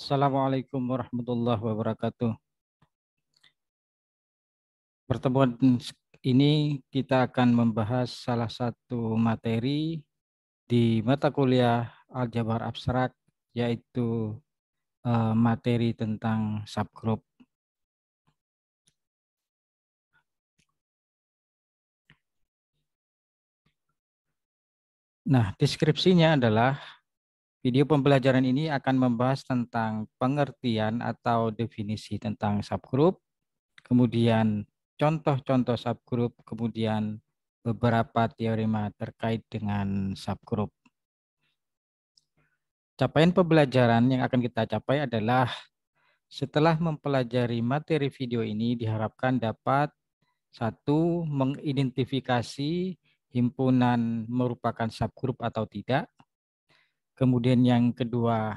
Assalamualaikum warahmatullahi wabarakatuh. Pertemuan ini kita akan membahas salah satu materi di mata kuliah Aljabar Abstrak, yaitu materi tentang subgroup. Nah, deskripsinya adalah video pembelajaran ini akan membahas tentang pengertian atau definisi tentang subgroup, kemudian contoh-contoh subgroup, kemudian beberapa teorema terkait dengan subgroup. Capaian pembelajaran yang akan kita capai adalah setelah mempelajari materi video ini diharapkan dapat satu, mengidentifikasi himpunan merupakan subgroup atau tidak. Kemudian yang kedua,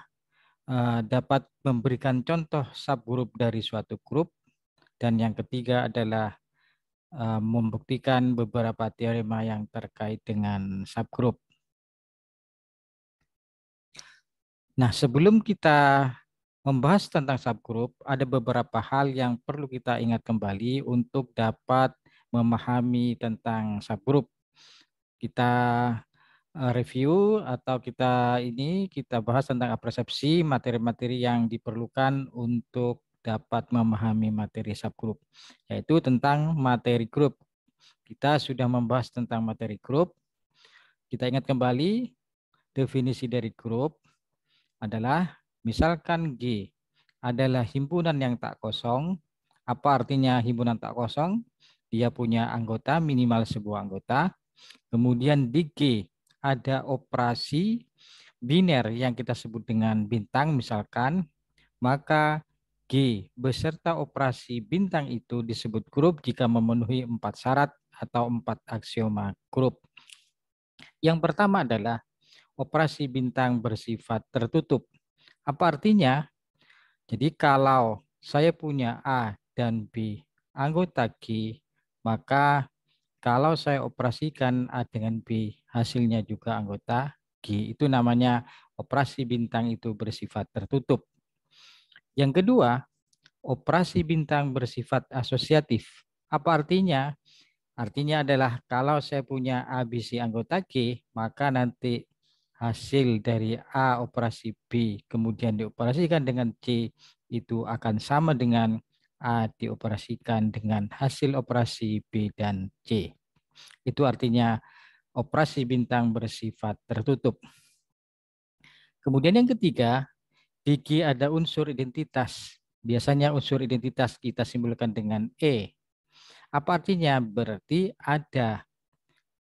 dapat memberikan contoh subgroup dari suatu grup. Dan yang ketiga adalah membuktikan beberapa teorema yang terkait dengan subgroup. Nah, sebelum kita membahas tentang subgroup, ada beberapa hal yang perlu kita ingat kembali untuk dapat memahami tentang subgroup. Kita review atau kita bahas tentang persepsi materi-materi yang diperlukan untuk dapat memahami materi subgroup, yaitu tentang materi grup. Kita sudah membahas tentang materi grup. Kita ingat kembali definisi dari grup adalah misalkan G adalah himpunan yang tak kosong. Apa artinya himpunan tak kosong? Dia punya anggota, minimal sebuah anggota. Kemudian di G ada operasi biner yang kita sebut dengan bintang misalkan, maka G beserta operasi bintang itu disebut grup jika memenuhi 4 syarat atau 4 aksioma grup. Yang pertama adalah operasi bintang bersifat tertutup. Apa artinya? Jadi kalau saya punya A dan B anggota G, maka kalau saya operasikan A dengan B, hasilnya juga anggota G. Itu namanya operasi bintang itu bersifat tertutup. Yang kedua, operasi bintang bersifat asosiatif. Apa artinya? Artinya adalah kalau saya punya ABC anggota G, maka nanti hasil dari A operasi B kemudian dioperasikan dengan C itu akan sama dengan A dioperasikan dengan hasil operasi B dan C. Itu artinya operasi bintang bersifat tertutup. Kemudian yang ketiga, di G ada unsur identitas. Biasanya unsur identitas kita simbolkan dengan E. Apa artinya? Berarti ada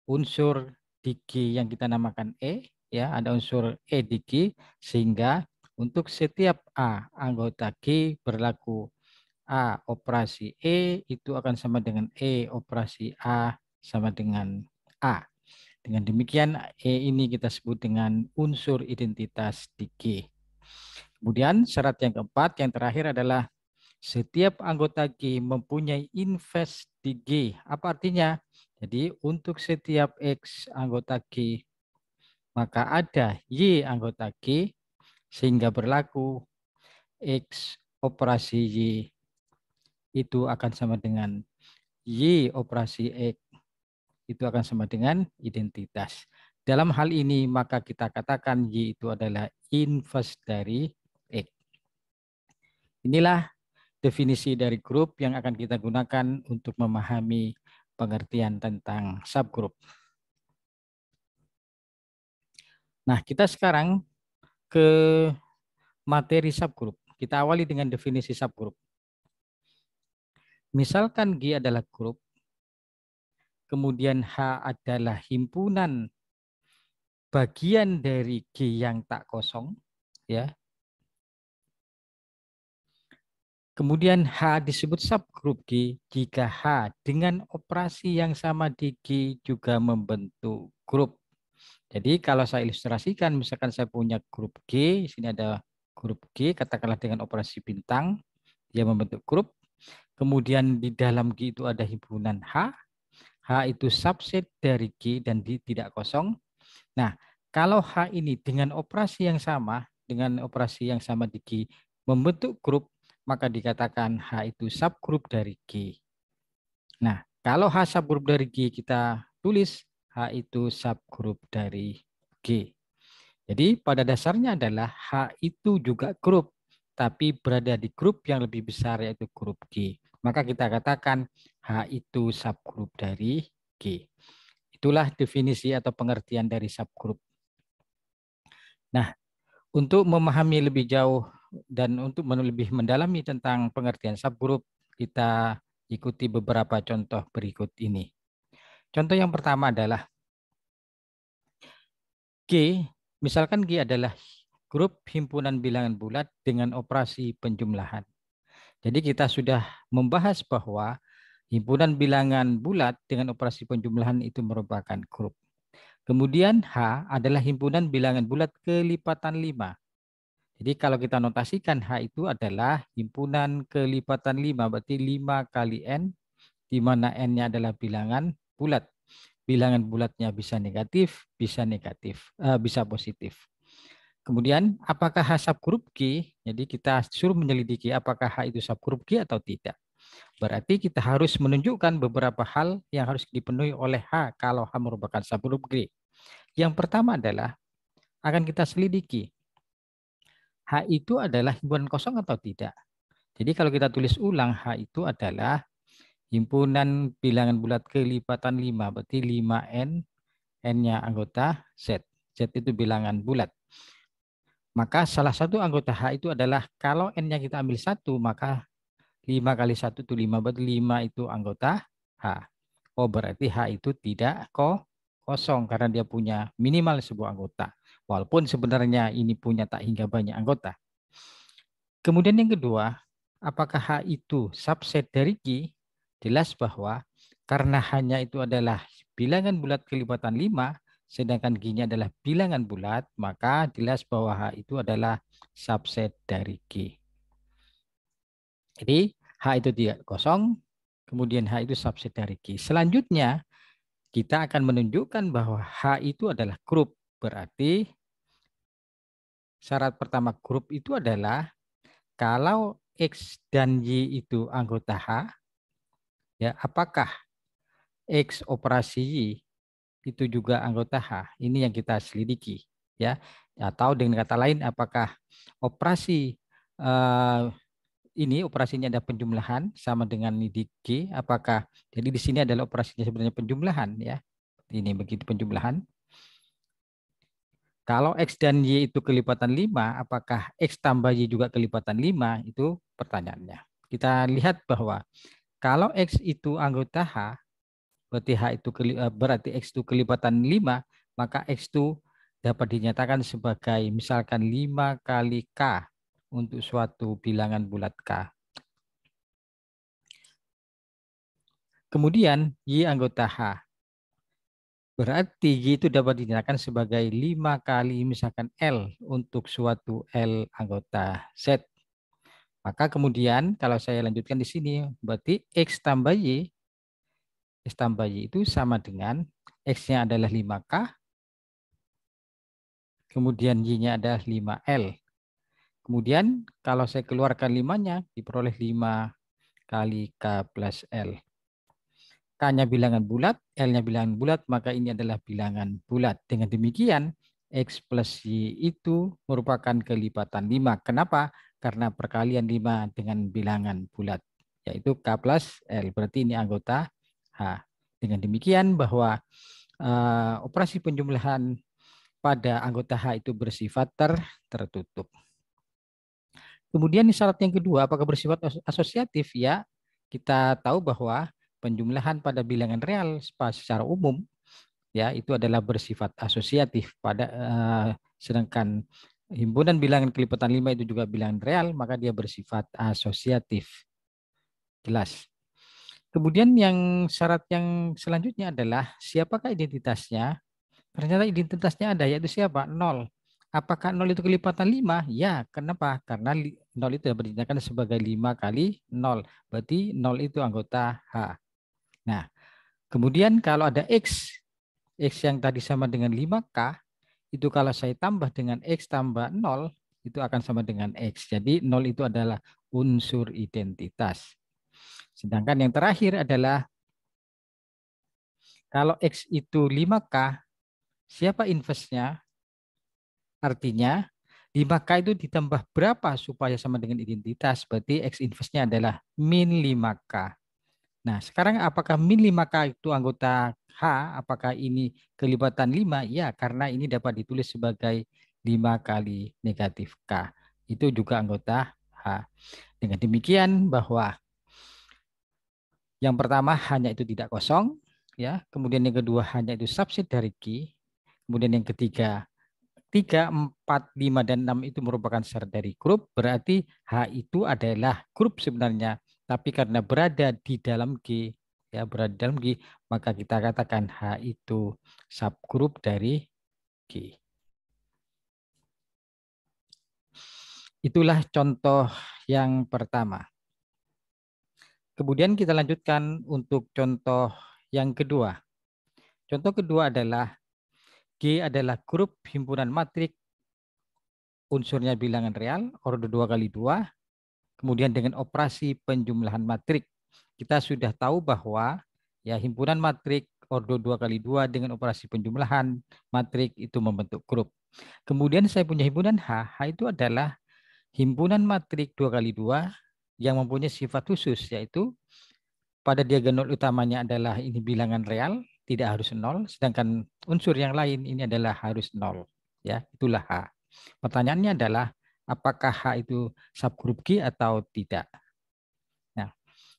unsur di G yang kita namakan E, ya, ada unsur E di G, sehingga untuk setiap A anggota G berlaku A operasi E itu akan sama dengan E operasi A sama dengan A. Dengan demikian E ini kita sebut dengan unsur identitas di G. Kemudian syarat yang keempat, yang terakhir adalah setiap anggota G mempunyai invers di G. Apa artinya? Jadi untuk setiap X anggota G, maka ada Y anggota G, sehingga berlaku X operasi Y itu akan sama dengan Y operasi X, itu akan sama dengan identitas. Dalam hal ini, maka kita katakan Y itu adalah invers dari X. Inilah definisi dari grup yang akan kita gunakan untuk memahami pengertian tentang subgroup. Nah, kita sekarang ke materi subgroup. Kita awali dengan definisi subgroup. Misalkan G adalah grup, kemudian H adalah himpunan bagian dari G yang tak kosong, ya. Kemudian H disebut subgroup G jika H dengan operasi yang sama di G juga membentuk grup. Jadi kalau saya ilustrasikan, misalkan saya punya grup G, sini ada grup G, katakanlah dengan operasi bintang, dia membentuk grup. Kemudian di dalam G itu ada himpunan H. H itu subset dari G dan tidak kosong. Nah, kalau H ini dengan operasi yang sama di G, membentuk grup, maka dikatakan H itu subgrup dari G. Nah, kalau H subgrup dari G kita tulis H itu subgrup dari G. Jadi pada dasarnya adalah H itu juga grup, tapi berada di grup yang lebih besar yaitu grup G. Maka kita katakan H itu subgrup dari G. Itulah definisi atau pengertian dari subgrup. Nah, untuk memahami lebih jauh dan untuk lebih mendalami tentang pengertian subgrup, kita ikuti beberapa contoh berikut ini. Contoh yang pertama adalah G, misalkan G adalah grup himpunan bilangan bulat dengan operasi penjumlahan. Jadi kita sudah membahas bahwa himpunan bilangan bulat dengan operasi penjumlahan itu merupakan grup. Kemudian H adalah himpunan bilangan bulat kelipatan 5. Jadi kalau kita notasikan H itu adalah himpunan kelipatan 5, berarti 5 kali N, di mana N-nya adalah bilangan bulat. Bilangan bulatnya bisa negatif, bisa positif. Kemudian apakah H subgrup G? Jadi kita suruh menyelidiki apakah H itu subgrup G atau tidak. Berarti kita harus menunjukkan beberapa hal yang harus dipenuhi oleh H kalau H merupakan subgrup G. Yang pertama adalah akan kita selidiki H itu adalah himpunan kosong atau tidak. Jadi kalau kita tulis ulang H itu adalah himpunan bilangan bulat kelipatan 5, berarti 5N, N-nya anggota Z. Z itu bilangan bulat. Maka salah satu anggota H itu adalah kalau N-nya kita ambil 1, maka 5 kali 1 itu 5, berarti 5 itu anggota H. Oh, berarti H itu tidak kosong karena dia punya minimal sebuah anggota. Walaupun sebenarnya ini punya tak hingga banyak anggota. Kemudian yang kedua, apakah H itu subset dari G? Jelas bahwa karena hanya itu adalah bilangan bulat kelipatan 5, sedangkan G-nya adalah bilangan bulat, maka jelas bahwa H itu adalah subset dari G. Jadi H itu tidak kosong, kemudian H itu subset dari G. Selanjutnya, kita akan menunjukkan bahwa H itu adalah grup. Berarti syarat pertama grup itu adalah kalau X dan Y itu anggota H, ya apakah X operasi Y itu juga anggota H? Ini yang kita selidiki, ya. Atau dengan kata lain, apakah operasi ini operasinya ada penjumlahan sama dengan di G? Apakah jadi di sini adalah operasinya sebenarnya penjumlahan, ya? Ini begitu penjumlahan. Kalau X dan Y itu kelipatan 5, apakah X tambah Y juga kelipatan 5? Itu pertanyaannya. Kita lihat bahwa kalau X itu anggota H, berarti X itu kelipatan 5, maka X itu dapat dinyatakan sebagai misalkan 5 kali K untuk suatu bilangan bulat K. Kemudian Y anggota H. Berarti Y itu dapat dinyatakan sebagai 5 kali misalkan L untuk suatu L anggota Z. Maka kemudian kalau saya lanjutkan di sini, berarti X tambah Y itu sama dengan X-nya adalah 5K, kemudian Y-nya adalah 5L. Kemudian kalau saya keluarkan 5-nya, diperoleh 5 kali K plus L. K-nya bilangan bulat, L-nya bilangan bulat, maka ini adalah bilangan bulat. Dengan demikian, X plus Y itu merupakan kelipatan 5. Kenapa? Karena perkalian 5 dengan bilangan bulat, yaitu K plus L. Berarti ini anggota H. Dengan demikian bahwa operasi penjumlahan pada anggota H itu bersifat tertutup. Kemudian syarat yang kedua, apakah bersifat asosiatif? Ya, kita tahu bahwa penjumlahan pada bilangan real secara umum ya itu adalah bersifat asosiatif sedangkan himpunan bilangan kelipatan 5 itu juga bilangan real, maka dia bersifat asosiatif. Jelas. Kemudian yang syarat yang selanjutnya adalah siapakah identitasnya? Ternyata identitasnya ada, yaitu siapa? 0. Apakah 0 itu kelipatan 5? Ya, kenapa? Karena 0 itu dapat dinyatakan sebagai 5 kali 0. Berarti 0 itu anggota H. Nah, kemudian kalau ada X, X yang tadi sama dengan 5K, itu kalau saya tambah dengan X tambah 0, itu akan sama dengan X. Jadi 0 itu adalah unsur identitas. Sedangkan yang terakhir adalah kalau X itu 5K, siapa inverse-nya? Artinya 5K itu ditambah berapa supaya sama dengan identitas? Berarti X inverse-nya adalah min 5K. Nah, sekarang apakah min 5K itu anggota H? Apakah ini kelibatan 5? Ya, karena ini dapat ditulis sebagai 5 kali negatif K. Itu juga anggota H. Dengan demikian bahwa yang pertama hanya itu tidak kosong, ya. Kemudian yang kedua hanya itu subset dari Q. Kemudian yang ketiga 3, 4, 5, dan 6 itu merupakan syarat dari grup, berarti H itu adalah grup sebenarnya. Tapi karena berada di dalam G, ya berada di dalam G, maka kita katakan H itu subgrup dari G. Itulah contoh yang pertama. Kemudian kita lanjutkan untuk contoh yang kedua. Contoh kedua adalah G adalah grup himpunan matrik unsurnya bilangan real, order 2 kali 2, kemudian dengan operasi penjumlahan matrik. Kita sudah tahu bahwa ya himpunan matrik ordo 2 kali 2 dengan operasi penjumlahan matrik itu membentuk grup. Kemudian saya punya himpunan H. H itu adalah himpunan matrik 2 kali 2 yang mempunyai sifat khusus, yaitu pada diagonal utamanya adalah ini bilangan real, tidak harus 0, sedangkan unsur yang lain ini adalah harus 0. Ya, itulah H. Pertanyaannya adalah apakah H itu subgrup G atau tidak? Nah,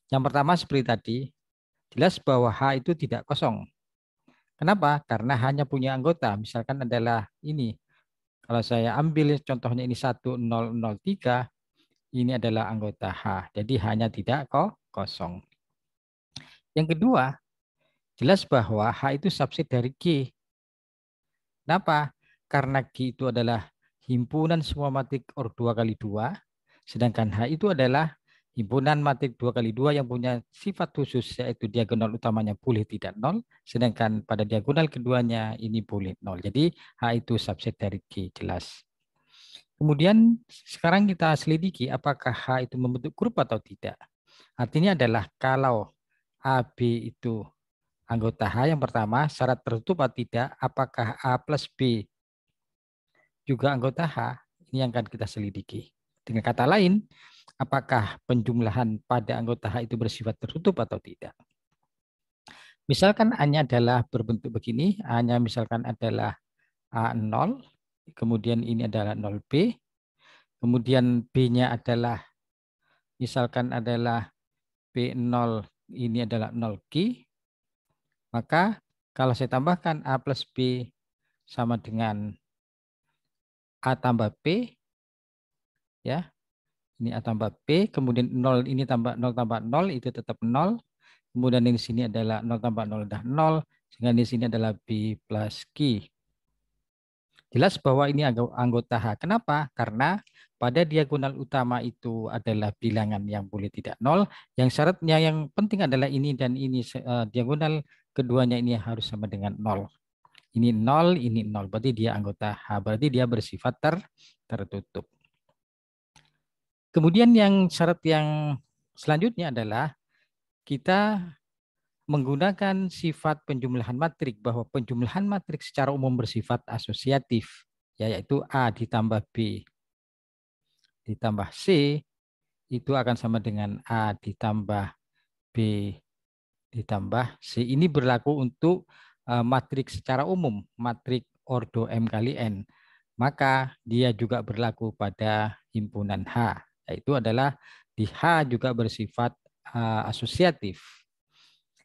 yang pertama seperti tadi, jelas bahwa H itu tidak kosong. Kenapa? Karena hanya punya anggota. Misalkan adalah ini. Kalau saya ambil contohnya ini 1003, ini adalah anggota H. Jadi hanya tidak kosong. Yang kedua, jelas bahwa H itu subset dari G. Kenapa? Karena G itu adalah himpunan semua matrik or 2 kali 2, sedangkan H itu adalah himpunan matrik 2 kali 2 yang punya sifat khusus, yaitu diagonal utamanya boleh tidak 0, sedangkan pada diagonal keduanya ini boleh 0. Jadi H itu subset dari G, jelas. Kemudian sekarang kita selidiki apakah H itu membentuk grup atau tidak. Artinya adalah kalau AB itu anggota H, yang pertama syarat tertutup atau tidak, apakah A plus B juga anggota H, ini yang akan kita selidiki. Dengan kata lain, apakah penjumlahan pada anggota H itu bersifat tertutup atau tidak. Misalkan A-nya adalah berbentuk begini, A-nya misalkan adalah A0, kemudian ini adalah 0B, kemudian B-nya adalah misalkan adalah B0, ini adalah 0Q, maka kalau saya tambahkan A plus B sama dengan A tambah B, ya, ini A tambah B, kemudian 0 ini tambah 0 itu tetap 0, kemudian di sini adalah 0 tambah 0 dah 0, sehingga di sini adalah B plus Q. Jelas bahwa ini anggota H. Kenapa? Karena pada diagonal utama itu adalah bilangan yang boleh tidak 0, yang syaratnya yang penting adalah ini dan ini, diagonal keduanya ini harus sama dengan 0. Ini 0, ini 0, berarti dia anggota H, berarti dia bersifat tertutup. Kemudian yang syarat yang selanjutnya adalah kita menggunakan sifat penjumlahan matrik, bahwa penjumlahan matrik secara umum bersifat asosiatif, yaitu A ditambah B ditambah C itu akan sama dengan A ditambah B ditambah C. Ini berlaku untuk matrik secara umum, matrik ordo M kali N. Maka dia juga berlaku pada himpunan H, yaitu adalah di H juga bersifat asosiatif.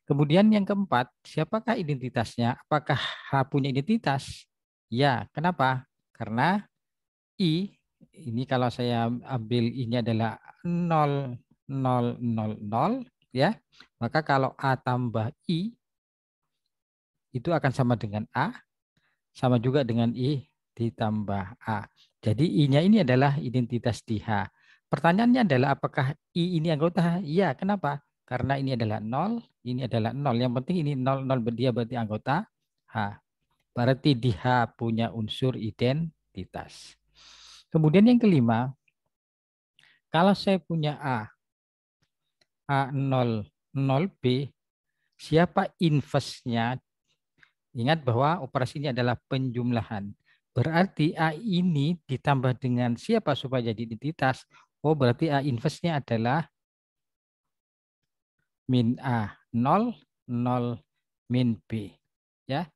Kemudian yang keempat, siapakah identitasnya? Apakah H punya identitas? Ya, kenapa? Karena I, ini kalau saya ambil ini adalah 0, 0, 0, 0, ya. Maka kalau A tambah I, itu akan sama dengan A, sama juga dengan I ditambah A. Jadi I-nya ini adalah identitas di H. Pertanyaannya adalah apakah I ini anggota H? Iya, kenapa? Karena ini adalah 0, ini adalah 0. Yang penting ini 0, 0 dia berarti anggota H. Berarti di H punya unsur identitas. Kemudian yang kelima, kalau saya punya A0, 0B, siapa inverse-nya? Ingat bahwa operasi ini adalah penjumlahan. Berarti A ini ditambah dengan siapa supaya jadi identitas? Oh, berarti A inverse-nya adalah min A, 0, 0, min B. Ya.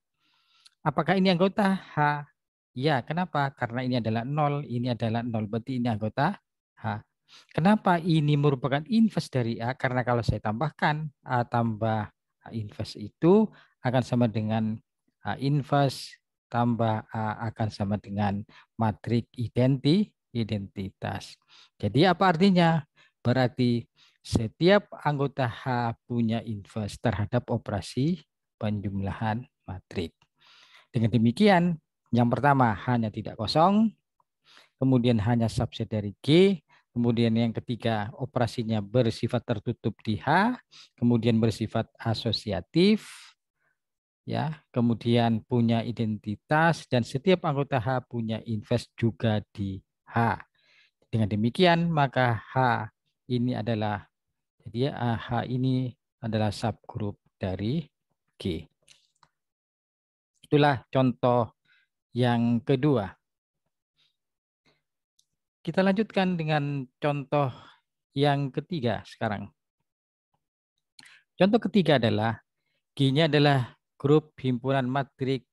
Apakah ini anggota H? Ya, kenapa? Karena ini adalah 0, ini adalah 0. Berarti ini anggota H. Kenapa ini merupakan inverse dari A? Karena kalau saya tambahkan A tambah A inverse itu akan sama dengan A inverse tambah A akan sama dengan matrik identitas. Jadi apa artinya? Berarti setiap anggota H punya inverse terhadap operasi penjumlahan matrik. Dengan demikian, yang pertama hanya tidak kosong, kemudian hanya subset dari G, kemudian yang ketiga operasinya bersifat tertutup di H, kemudian bersifat asosiatif, ya, kemudian punya identitas dan setiap anggota H punya inverse juga di H. Dengan demikian maka H ini adalah H ini adalah subgrup dari G. Itulah contoh yang kedua. Kita lanjutkan dengan contoh yang ketiga sekarang. Contoh ketiga adalah G-nya adalah grup himpunan matrik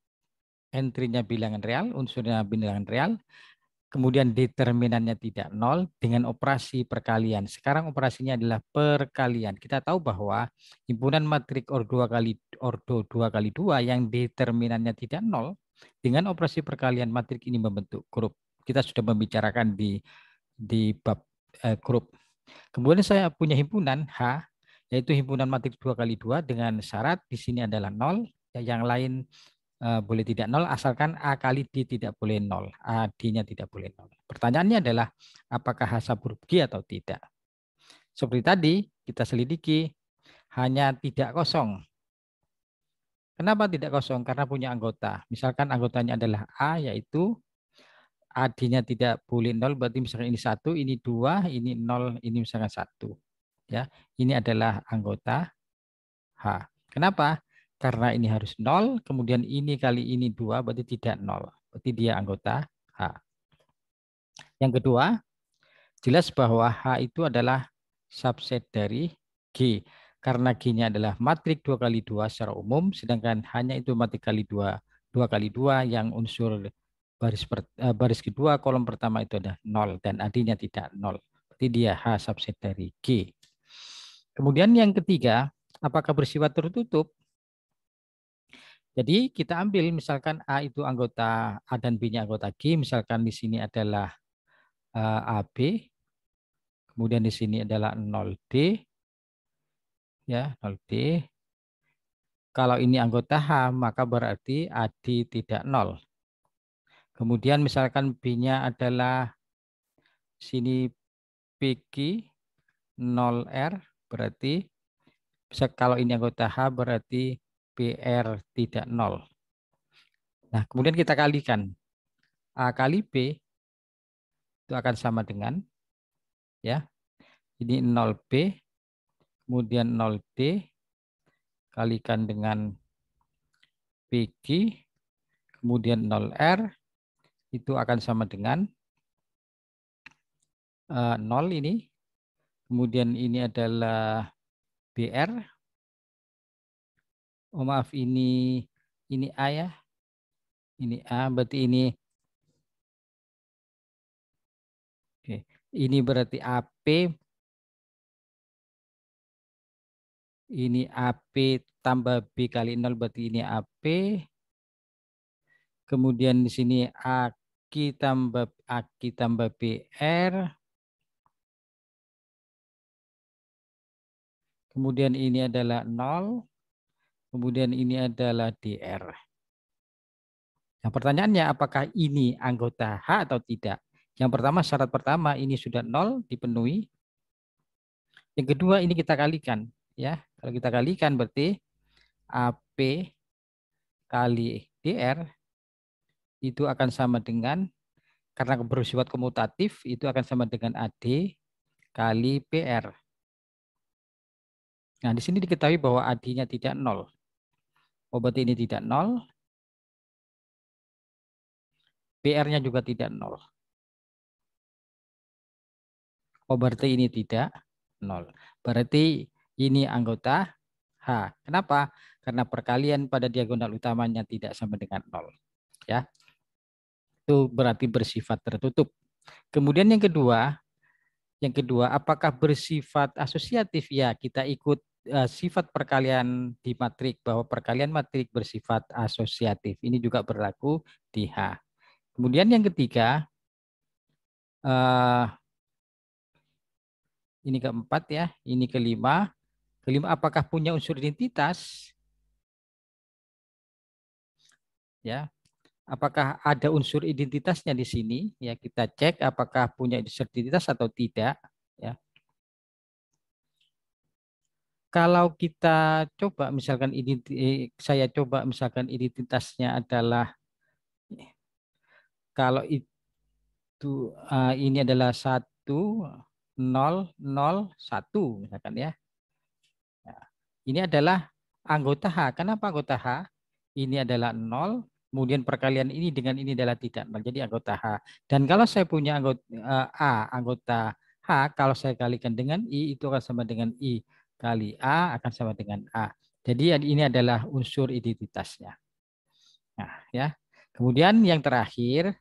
entry-nya bilangan real, unsurnya bilangan real, kemudian determinannya tidak nol dengan operasi perkalian. Sekarang operasinya adalah perkalian. Kita tahu bahwa himpunan matrik ordo 2 kali 2 yang determinannya tidak nol dengan operasi perkalian matrik ini membentuk grup. Kita sudah membicarakan di bab grup. Kemudian saya punya himpunan H, yaitu himpunan matrik 2 kali 2 dengan syarat di sini adalah 0, yang lain boleh tidak 0, asalkan A kali D tidak boleh 0, D-nya tidak boleh 0. Pertanyaannya adalah, apakah H subgrup G atau tidak? Seperti tadi, kita selidiki, hanya tidak kosong. Kenapa tidak kosong? Karena punya anggota. Misalkan anggotanya adalah A, yaitu AD-nya tidak boleh 0, berarti misalkan ini 1, ini 2, ini 0, ini misalkan 1. Ya, ini adalah anggota H. Kenapa? Karena ini harus 0, kemudian ini kali ini 2, berarti tidak 0. Berarti dia anggota H. Yang kedua, jelas bahwa H itu adalah subset dari G. Karena G-nya adalah matrik 2 kali 2 secara umum, sedangkan hanya itu matrik kali 2, 2 kali 2 yang unsur baris kedua kolom pertama itu ada 0 dan AD-nya tidak 0. Berarti dia H subset dari G. Kemudian yang ketiga, apakah bersifat tertutup? Jadi kita ambil misalkan A itu anggota A dan B-nya anggota G, misalkan di sini adalah AB, kemudian di sini adalah 0D, ya 0D. Kalau ini anggota H, maka berarti AD tidak 0. Kemudian misalkan B-nya adalah sini PG 0R, berarti bisa kalau ini anggota H berarti PR tidak 0. Nah, kemudian kita kalikan. A kali B itu akan sama dengan, ya, ini 0B, kemudian 0D, kalikan dengan PG, kemudian 0R, itu akan sama dengan 0 ini, kemudian ini adalah BR, oh maaf ini A ya, ini A, berarti ini, oke. Ini berarti AP, ini AP tambah B kali 0, berarti ini AP, kemudian di sini AK tambah BR, kemudian ini adalah 0, kemudian ini adalah DR. Nah, pertanyaannya apakah ini anggota H atau tidak? Yang pertama, syarat pertama ini sudah 0 dipenuhi. Yang kedua ini kita kalikan, ya. Kalau kita kalikan berarti AP kali DR itu akan sama dengan Karena bersifat komutatif itu akan sama dengan AD kali PR. Nah, di sini diketahui bahwa AD-nya tidak 0. Oh, berarti ini tidak 0. PR-nya juga tidak 0. Oh, berarti ini tidak 0. Berarti ini anggota H. Kenapa? Karena perkalian pada diagonal utamanya tidak sama dengan 0. Ya, itu berarti bersifat tertutup. Kemudian yang kedua, apakah bersifat asosiatif? Ya, kita ikut sifat perkalian di matrik, bahwa perkalian matrik bersifat asosiatif. Ini juga berlaku di H. Kemudian yang ketiga, eh, ini keempat ya, ini kelima. Kelima, apakah punya unsur identitas? Ya, apakah ada unsur identitasnya di sini? Ya, kita cek apakah punya unsur identitas atau tidak. Ya, kalau kita coba misalkan saya coba misalkan identitasnya adalah, kalau itu ini adalah 1, 0, 0, 1 misalkan ya. Nah, ini adalah anggota H. Kenapa anggota H? Ini adalah 0, kemudian perkalian ini dengan ini adalah tidak 0, jadi anggota H. Dan kalau saya punya anggota H, kalau saya kalikan dengan I, itu akan sama dengan I kali A, akan sama dengan A. Jadi ini adalah unsur identitasnya. Nah, ya. Kemudian yang terakhir,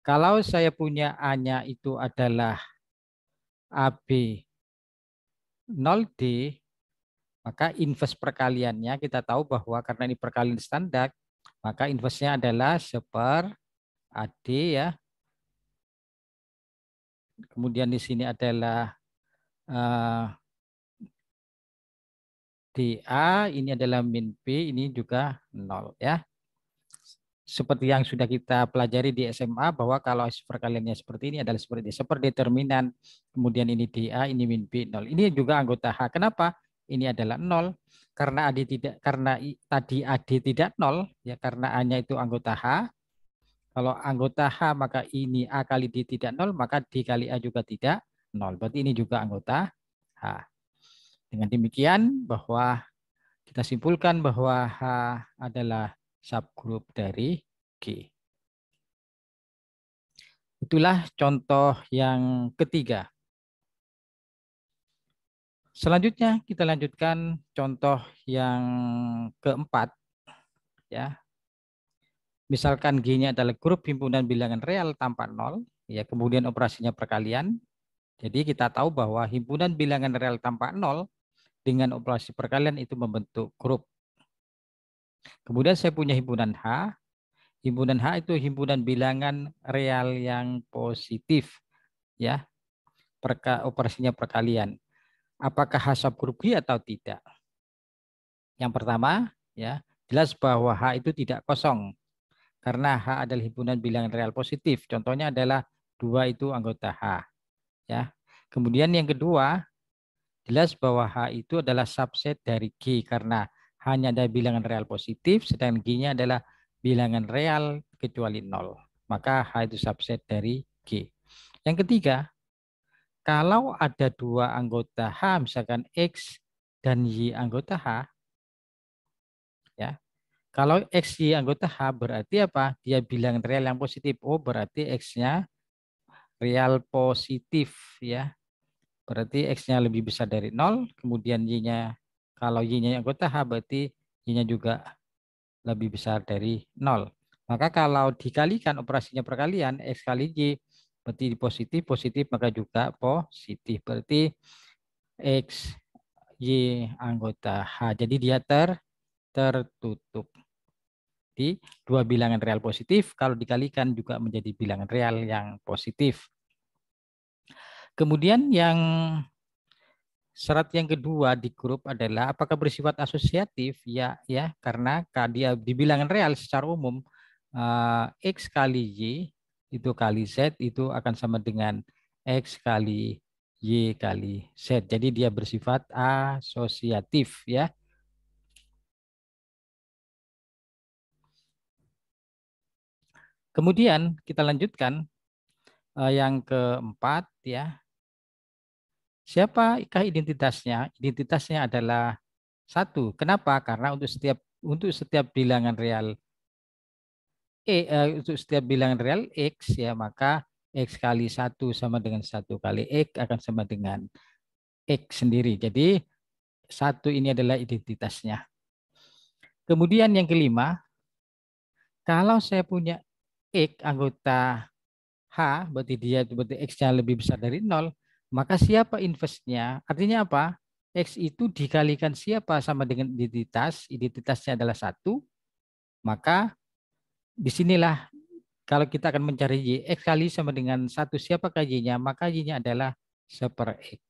kalau saya punya A-nya itu adalah AB 0D, maka inverse perkaliannya kita tahu bahwa karena ini perkalian standar, maka inverse-nya adalah 1/AD ya. Kemudian di sini adalah uh, DA, ini adalah min B, ini juga 0 ya. Seperti yang sudah kita pelajari di SMA, bahwa kalau perkaliannya seperti ini adalah seperti ini. Seperti determinan, kemudian ini DA, ini min B 0. Ini juga anggota H. Kenapa? Ini adalah 0. Karena AD tidak, karena tadi AD tidak 0, ya, karena A-nya itu anggota H. Kalau anggota H, maka ini A kali D tidak 0, maka D kali A juga tidak 0. Berarti ini juga anggota H. Dengan demikian, bahwa kita simpulkan bahwa H adalah subgrup dari G. Itulah contoh yang ketiga. Selanjutnya kita lanjutkan contoh yang keempat ya. Misalkan G-nya adalah grup himpunan bilangan real tanpa 0, ya, kemudian operasinya perkalian. Jadi kita tahu bahwa himpunan bilangan real tanpa 0 dengan operasi perkalian itu membentuk grup. Kemudian saya punya himpunan H. Himpunan H itu himpunan bilangan real yang positif, ya. Operasinya perkalian. Apakah H subgrup G atau tidak? Yang pertama, ya, jelas bahwa H itu tidak kosong karena H adalah himpunan bilangan real positif. Contohnya adalah 2 itu anggota H, ya. Kemudian yang kedua, jelas bahwa H itu adalah subset dari G karena hanya ada bilangan real positif, sedangkan G-nya adalah bilangan real kecuali 0. Maka H itu subset dari G. Yang ketiga, kalau ada dua anggota H, misalkan X dan Y anggota H, ya. Kalau X, Y anggota H berarti apa? Dia bilangan real yang positif. Oh, berarti X-nya real positif, ya. Berarti X-nya lebih besar dari 0, kemudian Y-nya, kalau Y-nya anggota H, berarti Y-nya juga lebih besar dari 0. Maka kalau dikalikan operasinya perkalian, X kali Y, berarti positif, positif, maka juga positif. Berarti X, Y anggota H. Jadi dia tertutup. Di dua bilangan real positif, kalau dikalikan juga menjadi bilangan real yang positif. Kemudian yang syarat yang kedua di grup adalah apakah bersifat asosiatif? Ya, ya, karena dia di bilangan real secara umum X kali Y itu kali Z itu akan sama dengan X kali Y kali Z. Jadi dia bersifat asosiatif ya. Kemudian kita lanjutkan yang keempat ya. Siapakah identitasnya? Identitasnya adalah satu. Kenapa? Karena untuk setiap bilangan real untuk setiap bilangan real X ya, maka X kali satu sama dengan satu kali X akan sama dengan X sendiri. Jadi satu ini adalah identitasnya. Kemudian yang kelima, kalau saya punya X anggota H, berarti X-nya lebih besar dari nol, maka siapa inverse-nya? Artinya apa? X itu dikalikan siapa sama dengan identitasnya adalah satu, maka disinilah kalau kita akan mencari Y, X kali sama dengan satu, siapakah Y-nya? Maka Y-nya adalah 1/X.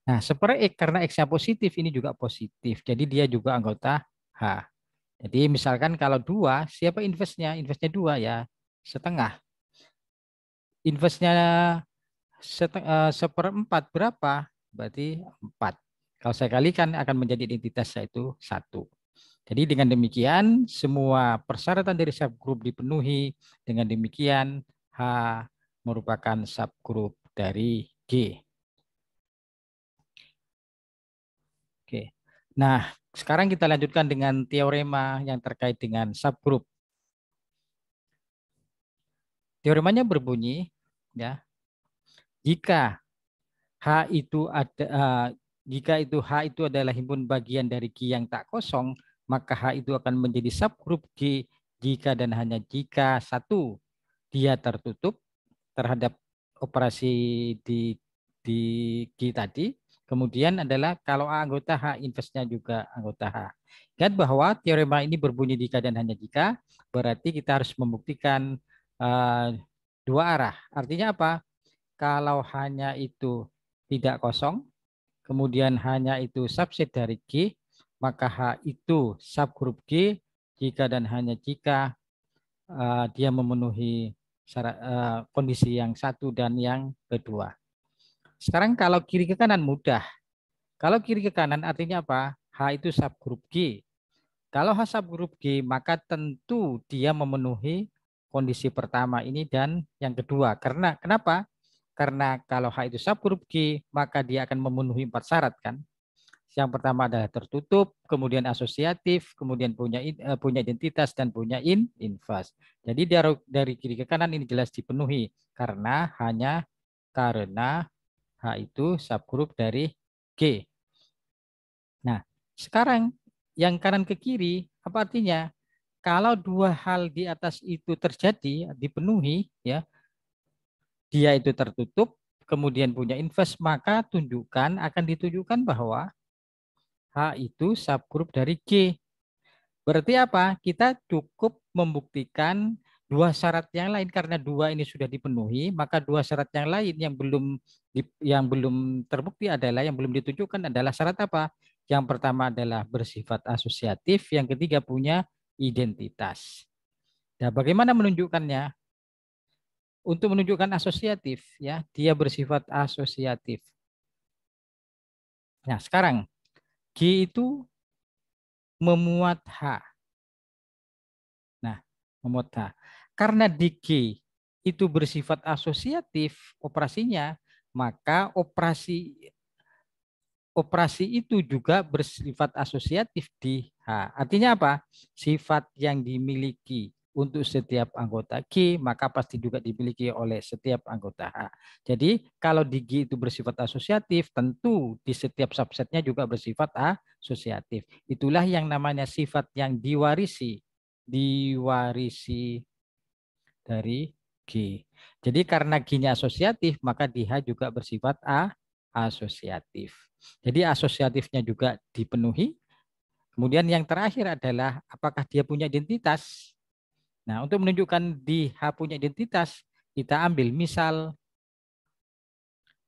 Nah, 1/X karena X-nya positif, ini juga positif. Jadi dia juga anggota H. Jadi misalkan kalau 2, siapa inverse-nya? Inverse-nya 2 ya, setengah. Inverse-nya 1/4 berapa? Berarti 4. Kalau saya kalikan akan menjadi identitas yaitu 1. Jadi dengan demikian semua persyaratan dari subgroup dipenuhi. Dengan demikian H merupakan subgroup dari G. Oke. Nah, sekarang kita lanjutkan dengan teorema yang terkait dengan subgroup. Teoremanya berbunyi ya, jika H itu ada jika itu H itu adalah himpunan bagian dari G yang tak kosong, maka H itu akan menjadi subgroup G jika dan hanya jika satu, dia tertutup terhadap operasi di di G tadi. Kemudian adalah kalau A anggota H, inverse-nya juga anggota H. Ingat bahwa teorema ini berbunyi jika dan hanya jika, berarti kita harus membuktikan uh, dua arah. Artinya apa? Kalau hanya itu tidak kosong, kemudian hanya itu subset dari G, maka H itu subgroup G jika dan hanya jika dia memenuhi syarat, kondisi yang satu dan yang kedua. Sekarang kalau kiri ke kanan mudah. Kalau kiri ke kanan artinya apa? H itu subgroup G. Kalau H subgroup G, maka tentu dia memenuhi kondisi pertama ini dan yang kedua. Karena kenapa? Karena kalau H itu subgroup G, maka dia akan memenuhi 4 syarat kan. Yang pertama adalah tertutup, kemudian asosiatif, kemudian punya identitas dan punya inverse. Jadi dari kiri ke kanan ini jelas dipenuhi karena H itu subgroup dari G. Nah, sekarang yang kanan ke kiri apa artinya? Kalau dua hal di atas itu terjadi, dipenuhi ya, dia itu tertutup, kemudian punya inverse, maka akan ditunjukkan bahwa H itu subgroup dari G. Berarti apa? Kita cukup membuktikan dua syarat yang lain karena dua ini sudah dipenuhi, maka dua syarat yang lain yang belum terbukti adalah yang belum ditunjukkan adalah syarat apa? Yang pertama adalah bersifat asosiatif, yang ketiga punya identitas. Nah, bagaimana menunjukkannya? Untuk menunjukkan asosiatif ya, dia bersifat asosiatif. Nah, sekarang G itu memuat H. Nah, memuat H. Karena di G itu bersifat asosiatif operasinya, maka operasi itu juga bersifat asosiatif di H. Artinya apa? Sifat yang dimiliki untuk setiap anggota G, maka pasti juga dimiliki oleh setiap anggota H. Jadi kalau di G itu bersifat asosiatif, tentu di setiap subsetnya juga bersifat asosiatif. Itulah yang namanya sifat yang diwarisi dari G. Jadi karena G-nya asosiatif, maka di H juga bersifat asosiatif. Jadi asosiatifnya juga dipenuhi. Kemudian yang terakhir adalah apakah dia punya identitas. Nah, untuk menunjukkan di H punya identitas, kita ambil misal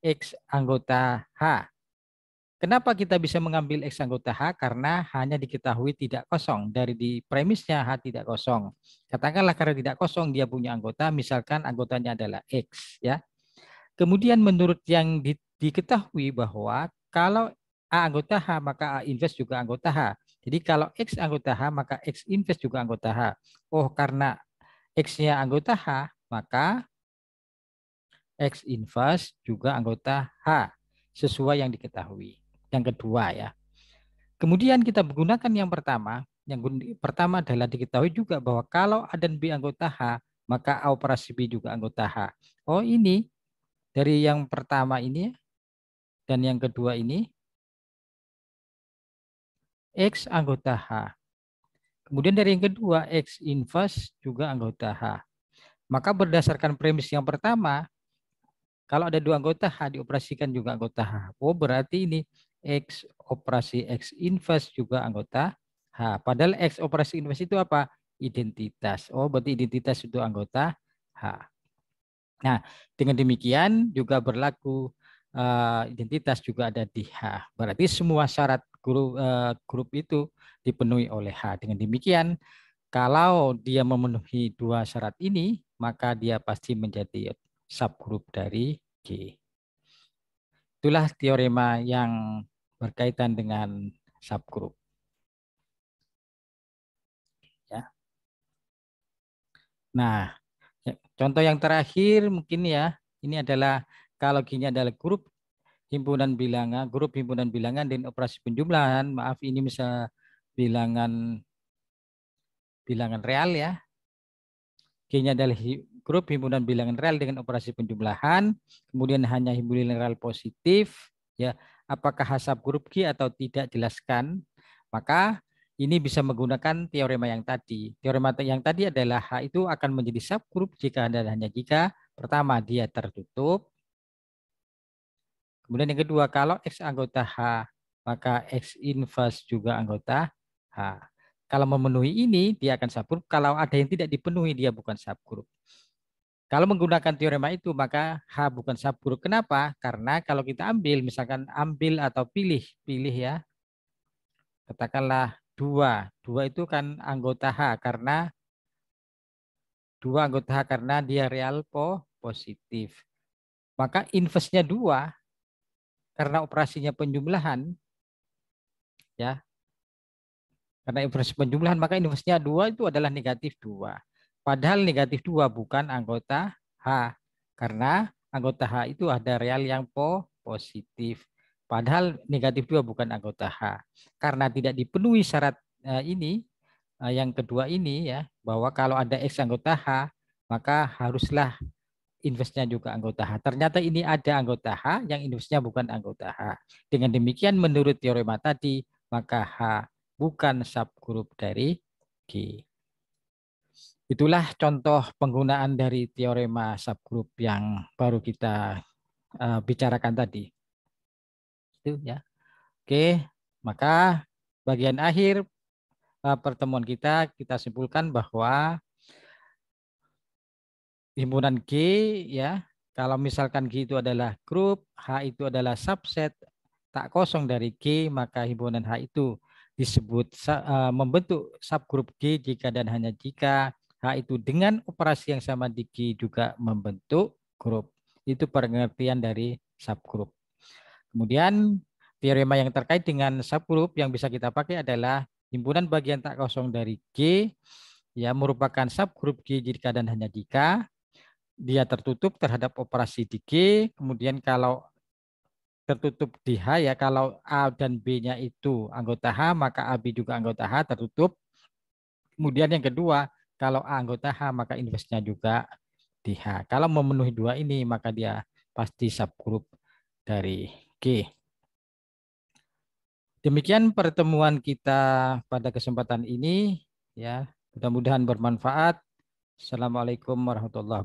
X anggota H. Kenapa kita bisa mengambil X anggota H? Karena hanya diketahui tidak kosong. Dari di premisnya H tidak kosong. Katakanlah karena tidak kosong dia punya anggota, misalkan anggotanya adalah X. Ya. Kemudian menurut yang diketahui bahwa kalau A anggota H, maka A inverse juga anggota H. Jadi kalau X anggota H, maka X inverse juga anggota H. Oh, karena X-nya anggota H, maka X inverse juga anggota H sesuai yang diketahui. Yang kedua ya. Kemudian kita menggunakan yang pertama. Yang pertama adalah diketahui juga bahwa kalau A dan B anggota H, maka A operasi B juga anggota H. Oh ini dari yang pertama ini dan yang kedua ini X anggota H. Kemudian dari yang kedua X inverse juga anggota H. Maka berdasarkan premis yang pertama, kalau ada dua anggota H dioperasikan juga anggota H. Oh berarti ini X operasi X inverse juga anggota H. Padahal X operasi inverse itu apa? Identitas. Oh berarti identitas itu anggota H. Nah dengan demikian juga berlaku identitas juga ada di H. Berarti semua syarat grup itu dipenuhi oleh H. Dengan demikian kalau dia memenuhi dua syarat ini, maka dia pasti menjadi subgrup dari G. Itulah teorema yang berkaitan dengan subgrup. Ya. Nah, contoh yang terakhir mungkin ya, ini adalah kalau G-nya adalah grup himpunan bilangan dan operasi penjumlahan. Maaf, ini misal bilangan real ya. G-nya adalah grup himpunan bilangan real dengan operasi penjumlahan, kemudian hanya himpunan real positif, ya. Apakah H subgrup G atau tidak jelaskan? Maka ini bisa menggunakan teorema yang tadi. Teorema yang tadi adalah H itu akan menjadi subgrup jika dan hanya jika pertama dia tertutup. Kemudian yang kedua, kalau X anggota H, maka X inverse juga anggota H. Kalau memenuhi ini, dia akan subgrup. Kalau ada yang tidak dipenuhi, dia bukan subgrup. Kalau menggunakan teorema itu, maka H bukan subgrup. Kenapa? Karena kalau kita ambil, misalkan ambil atau pilih ya, katakanlah dua. Dua itu kan anggota H, karena dua anggota H karena dia real positif. Maka inverse-nya dua, karena operasinya penjumlahan, ya, karena inverse penjumlahan, maka inverse-nya dua itu adalah negatif dua. Padahal negatif dua bukan anggota H. Karena anggota H itu ada real yang positif. Padahal negatif dua bukan anggota H. Karena tidak dipenuhi syarat ini, yang kedua ini ya, bahwa kalau ada X anggota H, maka haruslah inverse-nya juga anggota H. Ternyata ini ada anggota H yang inverse-nya bukan anggota H. Dengan demikian menurut teorema tadi, maka H bukan subgrup dari G. Itulah contoh penggunaan dari teorema subgrup yang baru kita bicarakan tadi. Itu ya. Oke, maka bagian akhir pertemuan kita simpulkan bahwa himpunan G ya, kalau misalkan G itu adalah grup, H itu adalah subset tak kosong dari G, maka himpunan H itu disebut membentuk subgrup G jika dan hanya jika H itu dengan operasi yang sama di G juga membentuk grup. Itu pengertian dari subgrup. Kemudian teorema yang terkait dengan subgrup yang bisa kita pakai adalah himpunan bagian tak kosong dari G ya merupakan subgrup G jika dan hanya jika dia tertutup terhadap operasi di G. Kemudian kalau tertutup di H ya, kalau A dan B-nya itu anggota H, maka AB juga anggota H tertutup. Kemudian yang kedua, kalau A anggota H, maka inverse-nya juga di H. Kalau memenuhi dua ini, maka dia pasti subgrup dari G. Demikian pertemuan kita pada kesempatan ini ya. Mudah-mudahan bermanfaat. Assalamualaikum warahmatullahi wabarakatuh.